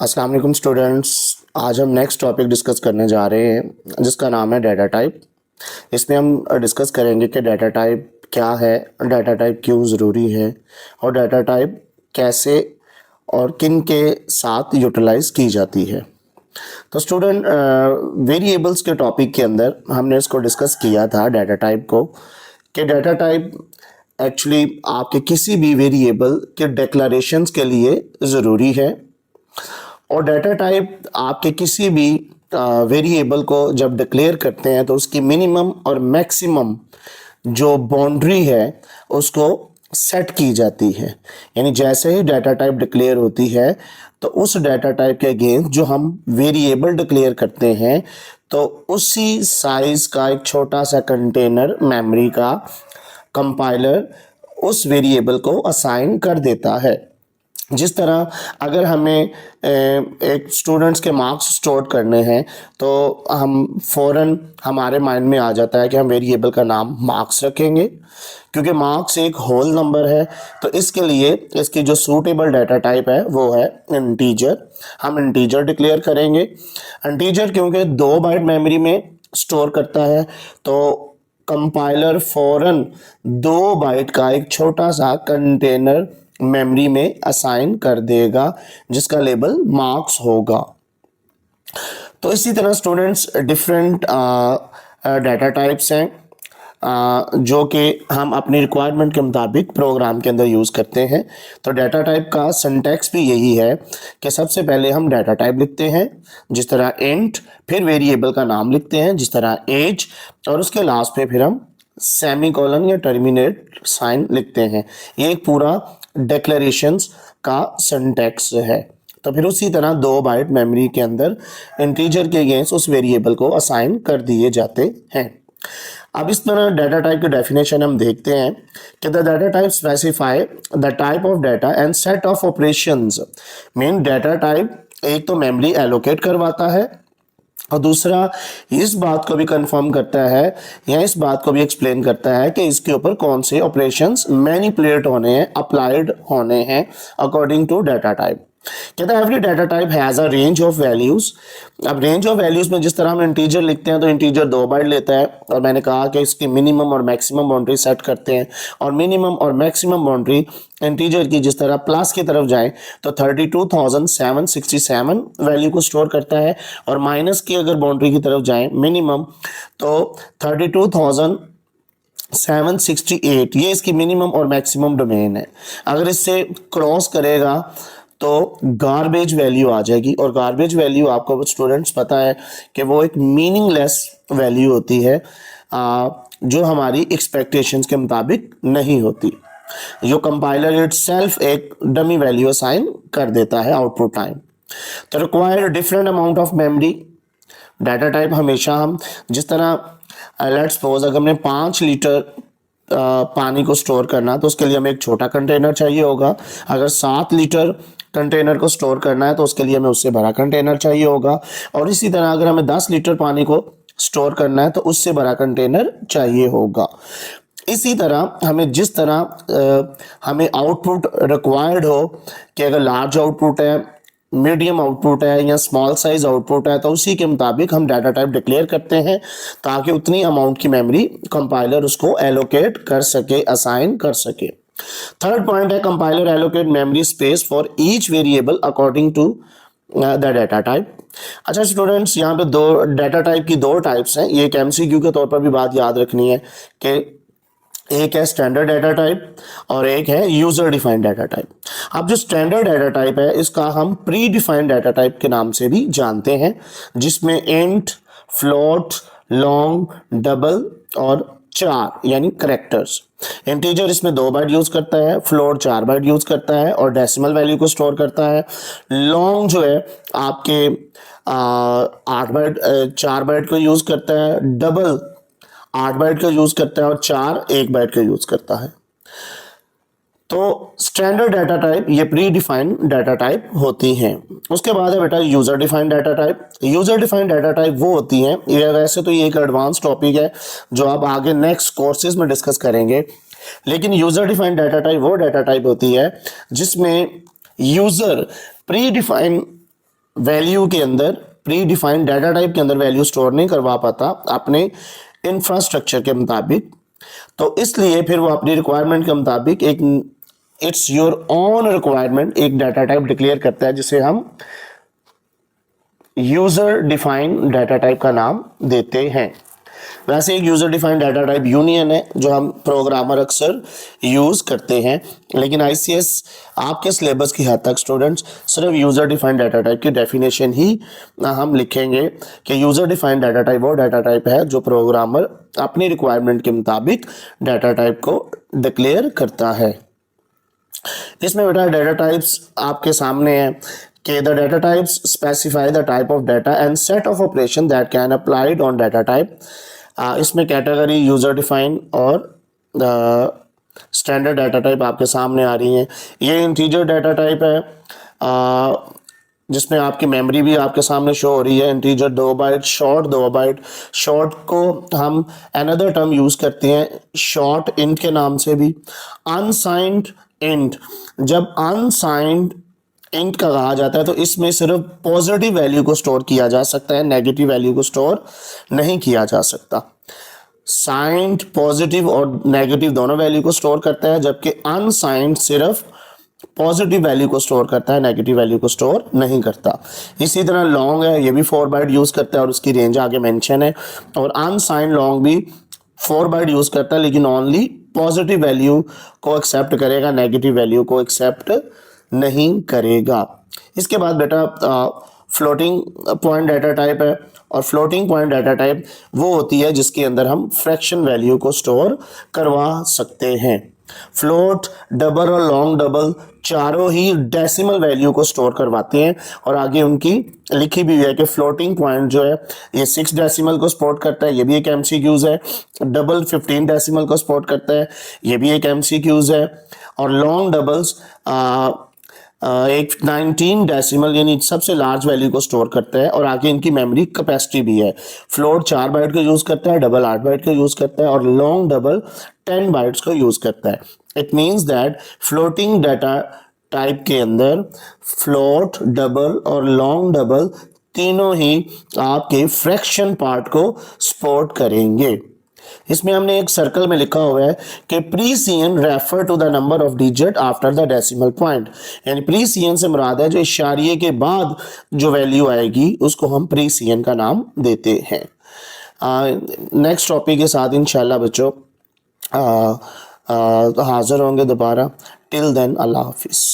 अस्सलाम वालेकुम स्टूडेंट्स। आज हम नेक्स्ट टॉपिक डिस्कस करने जा रहे हैं जिसका नाम है डाटा टाइप। इसमें हम डिस्कस करेंगे कि डाटा टाइप क्या है, डाटा टाइप क्यों ज़रूरी है और डाटा टाइप कैसे और किन के साथ यूटिलाइज की जाती है। तो स्टूडेंट, वेरिएबल्स के टॉपिक के अंदर हमने इसको डिस्कस किया था डाटा टाइप को, कि डाटा टाइप एक्चुअली आपके किसी भी वेरिएबल के डिक्लेरेशंस के लिए ज़रूरी है और डाटा टाइप आपके किसी भी वेरिएबल को जब डिक्लेयर करते हैं तो उसकी मिनिमम और मैक्सिमम जो बाउंड्री है उसको सेट की जाती है। यानी जैसे ही डाटा टाइप डिक्लेयर होती है तो उस डाटा टाइप के अगेंस्ट जो हम वेरिएबल डिक्लेयर करते हैं तो उसी साइज का एक छोटा सा कंटेनर मेमोरी का कंपाइलर उस वेरिएबल को असाइन कर देता है। जिस तरह अगर हमें एक स्टूडेंट्स के मार्क्स स्टोर करने हैं तो हम फ़ौरन हमारे माइंड में आ जाता है कि हम वेरिएबल का नाम मार्क्स रखेंगे, क्योंकि मार्क्स एक होल नंबर है। तो इसके लिए इसकी जो सूटेबल डाटा टाइप है वो है इंटीजर। हम इंटीजर डिक्लेयर करेंगे। इंटीजर क्योंकि 2 बाइट मेमोरी में स्टोर करता है तो कंपाइलर फ़ौरन 2 बाइट का एक छोटा सा कंटेनर मेमोरी में असाइन कर देगा जिसका लेबल मार्क्स होगा। तो इसी तरह स्टूडेंट्स डिफरेंट डाटा टाइप्स हैं जो कि हम अपनी रिक्वायरमेंट के मुताबिक प्रोग्राम के अंदर यूज़ करते हैं। तो डाटा टाइप का सिंटैक्स भी यही है कि सबसे पहले हम डाटा टाइप लिखते हैं जिस तरह इंट, फिर वेरिएबल का नाम लिखते हैं जिस तरह एज, और उसके लास्ट पे फिर हम सेमीकोलन या टर्मिनेट साइन लिखते हैं। ये एक पूरा डिक्लेरेशंस का सिंटैक्स है। तो फिर उसी तरह 2 बाइट मेमोरी के अंदर इंटीजर के अगेंस्ट उस वेरिएबल को असाइन कर दिए जाते हैं। अब इस तरह डाटा टाइप की डेफिनेशन हम देखते हैं कि the data type specify the type of data and set of operations. Mean data type एक तो मेमोरी एलोकेट करवाता है और दूसरा इस बात को भी कंफर्म करता है या इस बात को भी एक्सप्लेन करता है कि इसके ऊपर कौन से ऑपरेशंस मैनिपुलेट होने हैं, अप्लाइड होने हैं अकॉर्डिंग टू डाटा टाइप। कहता है every data type has a range of values. अब रेंज ऑफ वैल्यूज़ में जिस तरह हम इंटीजर लिखते हैं तो इंटीजर 2 बाइट लेता है और मैंने कहा कि इसकी मिनिमम और मैक्सिमम बाउंड्री सेट करते हैं और मिनिमम और मैक्सिमम बाउंड्री इंटीजर की जिस तरह प्लस की तरफ जाए तो 32,767 वैल्यू को स्टोर करता है और माइनस की अगर बाउंड्री की तरफ जाए मिनिमम तो 32,768 ये इसकी मिनिमम और मैक्सिमम डोमेन है। अगर इससे क्रॉस करेगा तो गार्बेज वैल्यू आ जाएगी और गार्बेज वैल्यू आपको स्टूडेंट्स पता है कि वो एक मीनिंगलेस वैल्यू होती है जो हमारी एक्सपेक्टेशंस के मुताबिक नहीं होती, जो कंपाइलर इटसेल्फ एक डमी वैल्यू असाइन कर देता है आउटपुट टाइम। तो require different amount of memory. Data type हमेशा हम जिस तरह लेट्स सपोज अगर हमने 5 लीटर पानी को स्टोर करना तो उसके लिए हमें एक छोटा कंटेनर चाहिए होगा। अगर 7 लीटर कंटेनर को स्टोर करना है तो उसके लिए हमें उससे बड़ा कंटेनर चाहिए होगा। और इसी तरह अगर हमें 10 लीटर पानी को स्टोर करना है तो उससे बड़ा कंटेनर चाहिए होगा। इसी तरह हमें जिस तरह हमें आउटपुट रिक्वायर्ड हो कि अगर लार्ज आउटपुट है, मीडियम आउटपुट है या स्मॉल साइज आउटपुट है तो उसी के मुताबिक हम डाटा टाइप डिक्लेयर करते हैं ताकि उतनी अमाउंट की मेमोरी कंपाइलर उसको एलोकेट कर सके, असाइन कर सके। थर्ड पॉइंट है compiler allocate memory space for each variable according to the data type. अच्छा स्टूडेंट्स, यहाँ पे 2 डाटा टाइप की 2 टाइप्स हैं। ये एक एमसीक्यू के तौर पर भी बात याद रखनी है कि एक है स्टैंडर्ड डाटा टाइप और एक है यूजर डिफाइंड डाटा टाइप। अब जो स्टैंडर्ड डाटा टाइप है इसका हम प्री डिफाइंड डाटा टाइप के नाम से भी जानते हैं, जिसमें इंट, फ्लोट, लॉन्ग, डबल और 4 यानी करेक्टर्स। इंटीजर इसमें 2 बाइट यूज करता है, फ्लोट 4 बाइट यूज करता है और डेसिमल वैल्यू को स्टोर करता है। लॉन्ग जो है आपके 8 बाइट 4 बाइट को यूज करता है, डबल 8 बाइट का यूज करता है और 4 1 बाइट का यूज करता है। तो स्टैंडर्ड डाटा टाइप ये प्री डिफाइंड डाटा टाइप होती हैं। उसके बाद है बेटा user defined data type. User defined data type वो होती हैं, ये वैसे तो ये एक एडवांस टॉपिक है जो आप आगे नेक्स्ट कोर्सेज में डिस्कस करेंगे, लेकिन यूजर डिफाइंड डाटा टाइप वो डाटा टाइप होती है जिसमें यूजर प्री डिफाइंड वैल्यू के अंदर, प्री डिफाइंड डाटा टाइप के अंदर वैल्यू स्टोर नहीं करवा पाता अपने इंफ्रास्ट्रक्चर के मुताबिक, तो इसलिए फिर वो अपनी रिक्वायरमेंट के मुताबिक एक इट्स योर ओन रिक्वायरमेंट एक डाटा टाइप डिक्लेयर करता है, जिसे हम यूजर डिफाइंड डाटा टाइप का नाम देते हैं। वैसे एक user defined data type union है जो हम प्रोग्रामर अक्सर यूज करते हैं, लेकिन आईसीएस आपके सिलेबस की हद तक स्टूडेंट्स सिर्फ यूजर डिफाइंड डाटा टाइप की डेफिनेशन ही हम लिखेंगे कि यूजर डिफाइंड डाटा टाइप वो डाटा टाइप है जो प्रोग्रामर अपनी रिक्वायरमेंट के मुताबिक डाटा टाइप को डिक्लेयर करता है। इसमें बेटा डाटा टाइप्स आपके सामने है कि the data types specify the type of data and set of operation that can applied on data type. इसमें कैटेगरी, यूजर डिफाइन और स्टैंडर्ड डाटा टाइप आपके सामने आ रही हैं। ये इंटीजर डाटा टाइप है जिसमें आपकी मेमोरी भी आपके सामने शो हो रही है। Integer 2 byte, short 2 byte. Short को हम अनदर टर्म यूज करते हैं शॉर्ट इंट के नाम से भी। अनसाइंड इंट, जब अनसाइंड इंट का कहा जाता है तो इसमें सिर्फ पॉजिटिव वैल्यू को स्टोर किया जा सकता है, नेगेटिव वैल्यू को स्टोर नहीं किया जा सकता। साइंड पॉजिटिव और नेगेटिव दोनों वैल्यू को स्टोर करता है, जबकि अनसाइंड सिर्फ पॉजिटिव वैल्यू को स्टोर करता है, नेगेटिव वैल्यू को स्टोर नहीं करता। इसी तरह लॉन्ग है, ये भी 4 बाइट यूज करता है और उसकी रेंज आगे मेंशन है। और अनसाइंड लॉन्ग भी 4 बाइट यूज करता है, लेकिन ओनली पॉजिटिव वैल्यू को एक्सेप्ट करेगा, नेगेटिव वैल्यू को एक्सेप्ट नहीं करेगा। इसके बाद बेटा फ्लोटिंग पॉइंट डाटा टाइप है, और फ्लोटिंग पॉइंट डाटा टाइप वो होती है जिसके अंदर हम फ्रैक्शन वैल्यू को स्टोर करवा सकते हैं। फ्लोट, डबल और लॉन्ग डबल चारों ही डेसिमल वैल्यू को स्टोर करवाते हैं, और आगे उनकी लिखी भी हुई है कि फ्लोटिंग पॉइंट जो है ये 6 डेसिमल को सपोर्ट करता है, ये भी एक एमसीक्यूज है। डबल 15 डेसिमल को सपोर्ट करता है, ये भी एक एमसीक्यूज है। और लॉन्ग डबल्स एक 19 डेसिमल यानी सबसे लार्ज वैल्यू को स्टोर करता है, और आगे इनकी मेमोरी कैपेसिटी भी है। फ्लोट 4 बाइट को यूज करता है, डबल 8 बाइट को यूज करता है, और लॉन्ग डबल 10 बाइट्स को यूज करता है। It means that floating data type के अंदर फ्लोट, डबल और लॉन्ग डबल तीनों ही आपके फ्रैक्शन पार्ट को सपोर्ट करेंगे। इसमें हमने एक सर्कल में लिखा हुआ है कि precision refer to the number of digit after the decimal point, यानी प्रीसीएन से मुराद है जो इशारिये के बाद जो वैल्यू आएगी उसको हम प्रीसीएन का नाम देते हैं। नेक्स्ट टॉपिक के साथ इंशाल्लाह बच्चों हाजिर होंगे दोबारा। टिल देन अल्लाह हाफिज़।